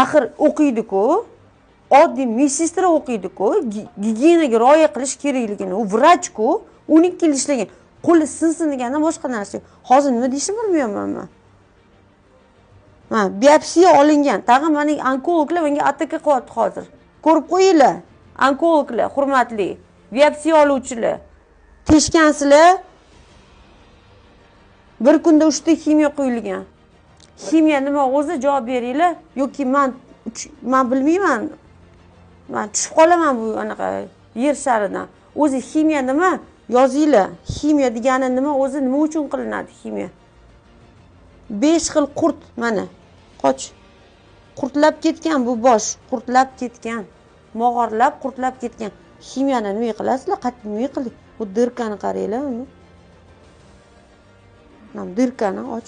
Axir o'qiydi-ku. Oddiy medsinstra o'qiydi-ku. Gigiyenaga rioya qilish kerakligini, u vrach-ku. 12 yil ishlagan. Qo'li sinsin degandan boshqa narsa. Hozir nima deyishni bilmayman men. Ha, biopsiya olingan. Tag'in mana onkologlar menga ataka qilyapti hozir. Ko'rib qo'yinglar. Onkologlar, hurmatli, biopsiya oluvchilar. Teshkansizlar. Bir kunda 3 ta ximiya qo'yilgan. Ximiya nima o'zi javob beringlar yoki men bilmayman. Men tushib qolaman bu anaqa yer sharidan. O'zi ximiya nima? Yozinglar. Ximiya degani nima? O'zi nima uchun qilinadi ximiya? 5 xil qurt mana. Qoch. Qurtlab ketgan bu bosh, qurtlab ketgan. Mog'orlab, qurtlab ketgan. Ximiyani nima qilasizlar? Qattiq nima qiling? Bu dirkani qaranglar uni. Nam dirkani och.